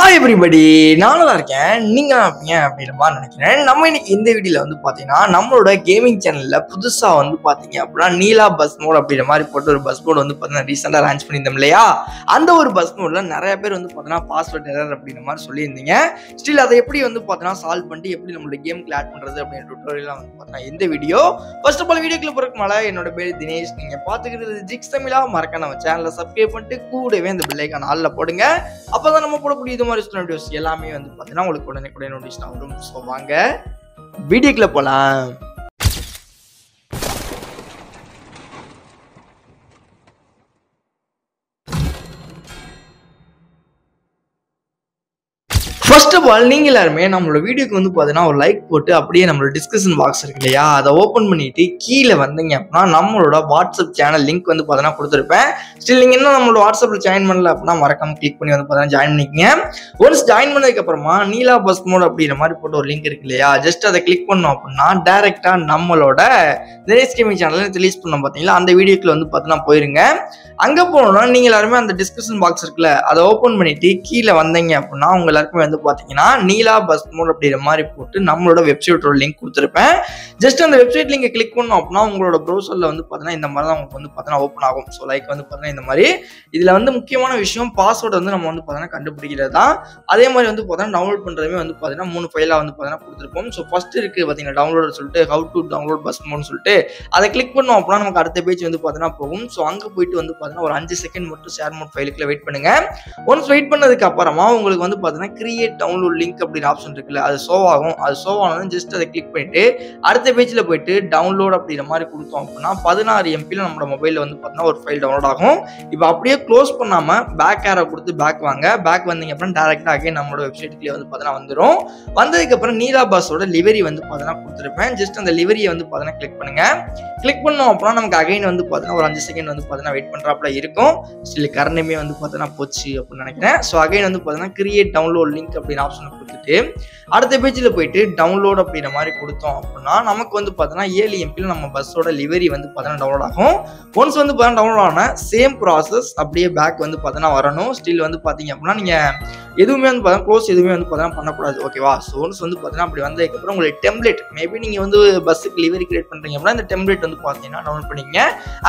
Hi everybody, நான் நல்லா இருக்கேன். நீங்க இருப்பீங்க அப்படின்ற மாதிரி நினைக்கிறேன். நம்ம இன்னைக்கு இந்த வீடியோல வந்து பாத்தீங்கன்னா நம்மளோட கேமிங் சேனல்ல புதுசா வந்து பாத்தீங்க அப்படின்னா நீலா பஸ் மோட் அப்படின்ற மாதிரி போட்டு ஒரு பஸ் மோட் வந்து பாத்தீங்கன்னா ரீசெண்டா லான்ச் பண்ணியிருந்தோம் இல்லையா? அந்த ஒரு பஸ் மோட்ல நிறைய பேர் வந்து பாத்தீங்கன்னா பாஸ்வேர்ட் எரர் அப்படின்ற மாதிரி சொல்லியிருந்தீங்க. ஸ்டில் அதை எப்படி வந்து பாத்தீங்கன்னா சால்வ் பண்ணிட்டு எப்படி நம்மளோட கேமுக்கு ஆட் பண்றது அப்படின்ற டுட்டோரியல்லாம் வந்து பாத்தீங்கன்னா இந்த வீடியோ. ஃபர்ஸ்ட் ஆஃப் ஆல் வீடியோக்குள்ள போறதுக்கு மேல என்னோட பேர் தினேஷ். நீங்க பாத்துக்கிறது ஜிக்ஸ் தமிழா. மறக்காம நம்ம சேனலை சப்ஸ்கிரைப் பண்ணிட்டு கூடவே இந்த பெல் ஐகான் ஆல்ல போடுங்க. அப்பதான் நம்ம போடக்கூடிய இது மாதிரி வீடியோஸ் எல்லாமே வந்து பார்த்தீங்கன்னா உங்களுக்கு உடனே நோட்டிஃபிகேஷன் வரும். ஸோ வாங்க வீடியோக்குள்ள போலாம். ஃபர்ஸ்ட் ஆஃப் ஆல் நீங்க எல்லாருமே நம்மளோட வீடியோக்கு வந்து பார்த்தீங்கன்னா ஒரு லைக் போட்டு அப்படியே நம்மளோட டிஸ்கஷன் பாக்ஸ் இருக்கு இல்லையா, அதை ஓப்பன் பண்ணிட்டு கீழே வந்தீங்க அப்படின்னா நம்மளோட வாட்ஸ்அப் சேனல் லிங்க் வந்து பார்த்தீங்கன்னா கொடுத்துருப்பேன். ஸ்டில் நீங்கள் இன்னும் நம்மளோட வாட்ஸ்அப்பில் ஜாயின் பண்ணல அப்படின்னா மறக்காம கிளிக் பண்ணி வந்து பார்த்தீங்கன்னா ஜாயின் பண்ணிக்கங்க. ஒன்ஸ் ஜாயின் பண்ணதுக்கு அப்புறமா நீலா பஸ் மோட் அப்படிங்கிற மாதிரி போட்டு ஒரு லிங்க் இருக்கு இல்லையா, ஜஸ்ட் அதை கிளிக் பண்ணோம் அப்படின்னா டைரக்டா நம்மளோட தினேஷ் கேமிங் சேனல் ரிலீஸ் பண்ணோம் பார்த்தீங்களா, அந்த வீடியோக்குள்ள வந்து பார்த்தீங்கன்னா போயிருங்க. அங்கே போனோம்னா நீங்கள் எல்லாருமே அந்த டிஸ்கிரிப்ஷன் பாக்ஸ் இருக்குல்ல, அதை ஓப்பன் பண்ணிட்டு கீழே வந்தீங்க அப்படின்னா உங்க எல்லாருக்குமே வந்து பார்த்தீங்கன்னா நீலா பஸ் மோட் அப்படிங்கிற மாதிரி போட்டு நம்மளோட வெப்சைட்டோட லிங்க் கொடுத்துருப்பேன். ஜஸ்ட் அந்த வெப்சைட் லிங்கை கிளிக் பண்ணோம் அப்படின்னா உங்களோட ப்ரௌசரில் வந்து பார்த்தீங்கன்னா இந்த மாதிரி தான் உங்களுக்கு வந்து பார்த்தீங்கன்னா ஓப்பன் ஆகும். ஸோ லைக் வந்து பார்த்தீங்கன்னா இந்த மாதிரி இதில் வந்து முக்கியமான விஷயம் பாஸ்வேர்டு வந்து நம்ம வந்து பார்த்தீங்கன்னா கண்டுபிடிக்கிறது தான். அதே மாதிரி வந்து பார்த்தீங்கன்னா டவுன்லோட் பண்ணுறதுமே வந்து பார்த்தீங்கன்னா 3 ஃபைலாக வந்து பார்த்தீங்கன்னா கொடுத்துருப்போம். ஸோ ஃபர்ஸ்ட் இருக்குது பார்த்தீங்கன்னா டவுன்லோட் சொல்லிட்டு ஹவு டு டவுன்லோட் பஸ் மோட்னு சொல்லிட்டு அதை கிளிக் பண்ணோம் அப்படின்னா நமக்கு அடுத்த பேஜ் வந்து பார்த்தீங்கன்னா போகும். ஸோ அங்கே போயிட்டு வந்து பார்த்தீங்கன்னா ஒரு 5 செகண்ட் மட்டும் ஷேர் மோட் ஃபைலுக்குள்ள வெயிட் பண்ணுங்க. ஒன்ஸ் வெயிட் பண்ணதுக்கு அப்புறமா உங்களுக்கு வந்து பார்த்தீங்கன்னா கிரியேட் டவுன்லோட் லிங்க் அப்படின்னு ஆப்ஷன் இருக்குல்ல, அது ஷோ ஆகும். அது ஷோ ஆனதும் ஜஸ்ட் அதை கிளிக் பண்ணிட்டு அடுத்த பேஜ்ல போயிட்டு டவுன்லோட் அப்படிங்கிற மாதிரி கொடுத்தோம் அப்படின்னா 16 MB நம்மளோட மொபைல்ல வந்து பார்த்தீங்கன்னா ஒரு ஃபைல் டவுன்லோட் ஆகும். இப்போ அப்படியே க்ளோஸ் பண்ணாம பேக் ஏரோ கொடுத்து பேக் வாங்க. பேக் வந்தீங்க அப்படின்னா டேரக்டா அகைன் நம்மளோட வெப்சைட்டுக்குள்ளே வந்து பார்த்தீங்கன்னா வந்துடும். வந்ததுக்கு அப்புறம் நீலா பஸ்ஸோட லிவரி வந்து பார்த்தீங்கன்னா கொடுத்துருப்பேன். ஜஸ்ட் அந்த லிவரியை வந்து பார்த்தீங்கன்னா கிளிக் பண்ணுங்க. கிளிக் பண்ணோம் அப்படின்னா நமக்கு அகைன் வந்து பார்த்தீங்கன்னா ஒரு 5 செகண்ட் வந்து பார்த்தீங்கன்னா வெயிட் பண்றாப்புல இருக்கும். ஸ்டில் கரண்டுமே வந்து பார்த்தீங்கன்னா போச்சு அப்படின்னு நினைக்கிறேன். ஸோ அகைன் வந்து பார்த்தீங்கன்னா கிரியேட் டவுன்லோட் லிங்க் அப்படின்னு ஆப்ஷன் கொடுத்துட்டு அடுத்த பேஜில் போயிட்டு டவுன்லோட் அப்படிங்கிற மாதிரி கொடுத்தோம் அப்படின்னா நமக்கு வந்து பார்த்தீங்கன்னா 7 MB நம்ம பஸ்ஸோட லிவரி வந்து பார்த்தீங்கன்னா டவுன்லோட் ஆகும். ஒன்ஸ் வந்து பார்த்தீங்கன்னா டவுன்லோட் ஆன சேம் ப்ராசஸ் அப்படியே பேக் வந்து பார்த்தீங்கன்னா வரணும். ஸ்டில் வந்து பார்த்தீங்க அப்படின்னா நீங்கள் எதுவுமே வந்து பார்த்தீங்கன்னா க்ளோஸ் எதுவுமே வந்து பார்த்தீங்கன்னா பண்ணக்கூடாது. ஓகேவா? ஸோ ஒன்ஸ் வந்து பார்த்தீங்கன்னா அப்படி வந்ததுக்கப்புறம் உங்களுக்கு டெம்ப்ளேட் மேபி நீங்கள் வந்து பஸ்ஸுக்கு லிவரி கிரியேட் பண்ணுறீங்க அப்படின்னா இந்த டெம்ப்ளேட் வந்து பார்த்தீங்கன்னா டவுன்லோட் பண்ணிங்க.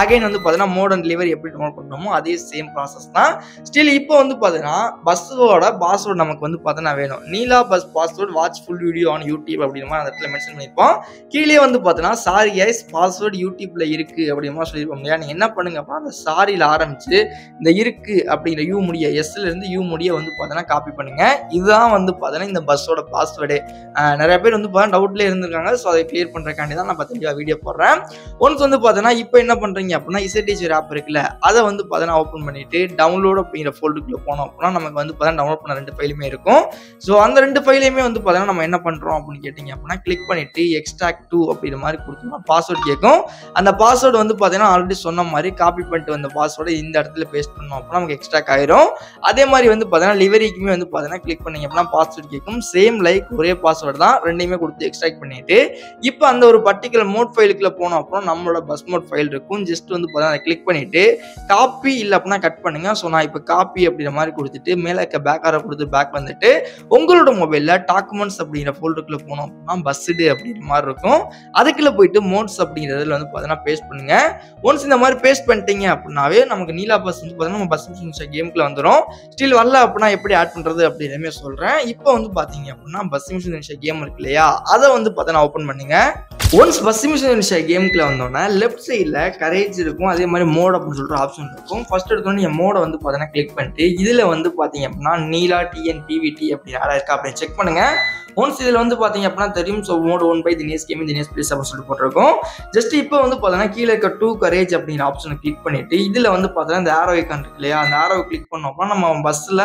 அகைன் வந்து பார்த்தீங்கன்னா மோட் அண்ட் லிவரி எப்படி டவுன்லோட் பண்ணுறோமோ அதே சேம் ப்ராசஸ் தான். ஸ்டில் இப்போ வந்து பார்த்தீங்கன்னா பஸ்ஸோட பாஸ்வேர்டு நமக்கு வந்து பார்த்தீங்கன்னா வேணும். நீலா bus password watch full video on YouTube அப்படிங்கிற மாதிரி அந்த இடத்துல மென்ஷன் பண்ணியிருப்போம். கீழே வந்து பார்த்தீங்கன்னா சாரி கைஸ் பாஸ்வேர்டு யூடியூப்ல இருக்கு அப்படிங்கிற மாதிரி சொல்லியிருப்போம் இல்லையா. நீங்கள் என்ன பண்ணுங்க அப்படின்னா அந்த சாரியில் ஆரம்பிச்சு இந்த இருக்கு அப்படிங்கிற யூ முடிய எஸ்ல இருந்து யூ முடிய வந்து பார்த்தீங்கன்னா காப்பி பண்ணுங்க. இதுதான் வந்து பார்த்தீங்கன்னா இந்த பஸ்ஸோட பாஸ்வேர்டு. நிறைய பேர் வந்து பார்த்தீங்கன்னா டவுட்லேயே இருந்திருக்காங்க. ஸோ அதை கிளியர் பண்ணுறக்காண்டி தான் நான் பார்த்தீங்கன்னா வீடியோ போடுறேன். ஒன்ஸ் வந்து பார்த்தீங்கன்னா இப்போ என்ன பண்ணுறீங்க அப்படின்னா இசைடீச்சர் ஆப் இருக்குல்ல, அதை வந்து பார்த்தீங்கன்னா ஓப்பன் பண்ணிட்டு டவுன்லோட் அப்படிங்கிற ஃபோல்டருக்குள்ள போனோம் அப்படின்னா நமக்கு வந்து பார்த்தீங்கன்னா டவுன்லோட் பண்ண 2 ஃபைலுமே இருக்கும். ஸோ அந்த 2 ஃபைலையுமே வந்து பார்த்தீங்கன்னா நம்ம என்ன பண்ணுறோம் அப்படின்னு கேட்டிங்க அப்படின்னா கிளிக் பண்ணிட்டு எக்ஸ்ட்ராக்ட் 2 அப்படிங்கிற மாதிரி கொடுத்தோம்னா பாஸ்வேர்டு கேட்கும். அந்த பாஸ்வேர்டு வந்து பார்த்தீங்கன்னா ஆல்ரெடி சொன்ன மாதிரி காப்பி பண்ணிட்டு வந்த பாஸ்வேர்டை இந்த இடத்துல பேஸ்ட் பண்ணோம் அப்படின்னா நமக்கு எக்ஸ்ட்ராக்ட் ஆயிரும். அதே மாதிரி வந்து பார்த்தீங்கன்னா லிவரிக்குமே வந்து பார்த்தீங்கன்னா கிளிக் பண்ணீங்க அப்படின்னா பாஸ்வேர்டு கேட்கும். சேம் லைக் ஒரே பாஸ்வேர்டு தான், ரெண்டையுமே கொடுத்து எக்ஸ்ட்ராக்ட் பண்ணிட்டு இப்போ அந்த ஒரு பர்டிகுலர் மோட் ஃபைலுக்குள்ள போனோம் அப்புறம் நம்மளோட பஸ் மோட் ஃபைல் இருக்கும். ஜஸ்ட் வந்து பார்த்தீங்கன்னா கிளிக் பண்ணிட்டு காப்பி இல்லை அப்படின்னா கட் பண்ணுங்க. ஸோ நான் இப்போ காப்பி அப்படிங்கிற மாதிரி கொடுத்துட்டு மேலே இருக்க பேக் ஆரோ கொடுத்து பேக் வந்துட்டு உங்களோட மொபைலில் டாக்குமெண்ட்ஸ் அப்படிங்கிற ஃபோல்டருக்குள்ள போனோம் அப்படின்னா பஸ்ஸுடு அப்படிங்கிற மாதிரி இருக்கும். அதுக்குள்ள போயிட்டு மோட்ஸ் அப்படிங்கிறதுல வந்து பார்த்தீங்கன்னா பேஸ்ட் பண்ணுங்க. ஒன்ஸ் இந்த மாதிரி பேஸ்ட் பண்ணிட்டீங்க அப்படின்னாவே நமக்கு நீலா பஸ் வந்து பார்த்தீங்கன்னா நம்ம பஸ் மிஷன் கேமுக்குள்ள வந்துடும். ஸ்டில் வரல அப்படின்னா எப்படி ஆட் பண்ணுறது அப்படின்னு சொல்கிறேன். இப்போ வந்து பார்த்தீங்க அப்படின்னா பஸ் மிஷன் கேம் இருக்கு இல்லையா, அதை வந்து பார்த்தீங்கன்னா ஓப்பன் பண்ணுங்க. ஒன்ஸ் பஸ் மிஷன் கேமுக்குள்ள வந்தோன்னா லெஃப்ட் சைடில் கரேஜ் இருக்கும், அதே மாதிரி மோட் அப்படின்னு சொல்லிட்டு ஆப்ஷன் இருக்கும். ஃபர்ஸ்ட் எடுத்தோன்னே நீங்கள் மோடை வந்து பார்த்தீங்கன்னா கிளிக் பண்ணிட்டு இதில் வந்து பார்த்தீங்க அப்படின்னா நீலா TNPVT அப்படி யாராக இருக்கா அப்படின்னு செக் பண்ணுங்க. ஒன்ஸ் இதில் வந்து பார்த்தீங்க அப்படின்னா தெரியும். So mod 1 by Dinesh gaming Dinesh plays அப்படின்னு சொல்லிட்டு போட்டிருக்கோம். ஜஸ்ட் இப்போ வந்து பார்த்தீங்கன்னா கீழே இருக்க 2 கரேஜ் அப்படிங்கிற ஆப்ஷனை கிளிக் பண்ணிட்டு இதில் வந்து பார்த்தீங்கன்னா இந்த ஆரோ ஐக்கான் இருக்கு இல்லையா, அந்த ஆரோவை கிளிக் பண்ணோம்னா நம்ம பஸ்ஸில்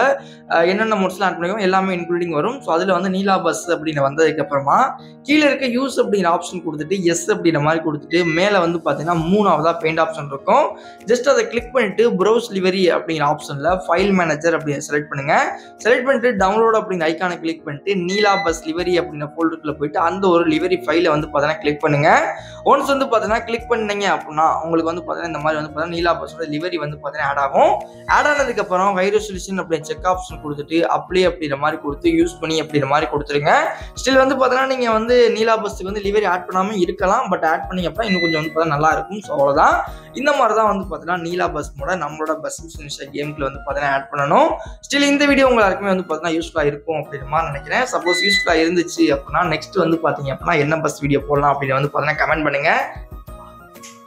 என்னென்ன மோட்ஸ்லாம் ஆட் பண்ணிக்கோ எல்லாமே இன்க்ளூடிங் வரும். ஸோ அதில் வந்து நீலா பஸ் அப்படின்னு வந்ததுக்கு அப்புறமா கீழே இருக்க யூஸ் அப்படிங்கிற ஆப்ஷன் கொடுத்துட்டு எஸ் அப்படின்ற மாதிரி கொடுத்துட்டு மேலே வந்து பார்த்தீங்கன்னா 3ஆவதா பெயிண்ட் ஆப்ஷன் இருக்கும். ஜஸ்ட் அதை கிளிக் பண்ணிட்டு ப்ரௌஸ் லிவரி அப்படிங்கிற ஆப்ஷனில் ஃபைல் மேனேஜர் அப்படின்னு செலக்ட் பண்ணுங்க. செலக்ட் பண்ணிட்டு டவுன்லோட் அப்படிங்கிற ஐக்கானை கிளிக் பண்ணிட்டு நீலா பஸ் லிவரி அப்படிங்கிற ஃபோல்டருக்குள்ள போயிட்டு அந்த ஒரு லிவரி ஃபைலை வந்து பார்த்தீங்கன்னா கிளிக் பண்ணுங்க. ஒன்ஸ் வந்து பார்த்தீங்கன்னா கிளிக் பண்ணீங்க அப்படின்னா உங்களுக்கு வந்து பார்த்தீங்கன்னா இந்த மாதிரி வந்து பார்த்தீங்கன்னா நீலா பஸ்ஸோட லிவரி வந்து பார்த்தீங்கன்னா ஆட் ஆகும். ஆட் ஆனதுக்கப்புறம் ஹை ரெசல்யூஷன் அப்படின்னு செக் ஆப்ஷன் கொடுத்துட்டு அப்ளை அப்படிங்கிற மாதிரி கொடுத்து யூஸ் பண்ணி அப்படிங்கிற மாதிரி கொடுத்துருங்க. ஸ்டில் வந்து பார்த்தீங்கன்னா நீங்கள் வந்து நீலா பஸ்ஸுக்கு வந்து லிவரி ஆட் பண்ணாமல் இருக்கலாம். பட் ஆட் பண்ணி அப்படின்னா இன்னும் கொஞ்சம் வந்து பார்த்தா நல்லா இருக்கும். ஸோ அவ்வளோதான். இந்த மாதிரி தான் வந்து பார்த்தீங்கன்னா நீலா பஸ் மோட நம்மளோட பஸ் கேமுக்குள்ள வந்து பார்த்தீங்கன்னா ஆட் பண்ணணும். ஸ்டில் இந்த வீடியோ உங்களுக்கு வந்து பார்த்தீங்கன்னா யூஸ்ஃபுல்லாக இருக்கும் அப்படின்ற மாதிரி நினைக்கிறேன். சப்போஸ் யூஸ்ஃபுல்லாக இருந்துச்சு அப்படின்னா நெக்ஸ்ட் வந்து பார்த்தீங்க அப்படின்னா என்ன பஸ் வீடியோ போடலாம் அப்படின்னு வந்து பார்த்தீங்கன்னா கமெண்ட் பண்ணுங்க.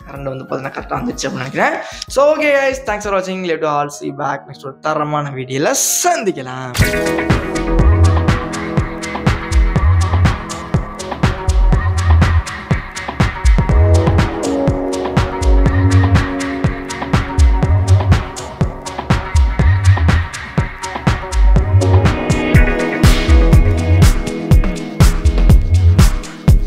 கரண்ட் வந்து பார்த்தீங்கன்னா கரெக்டாக வந்துச்சு அப்படின்னு நினைக்கிறேன். So okay guys, thanks for வாட்சிங். Let to all see back next ஒரு தரமான வீடியோவில் சந்திக்கலாம்.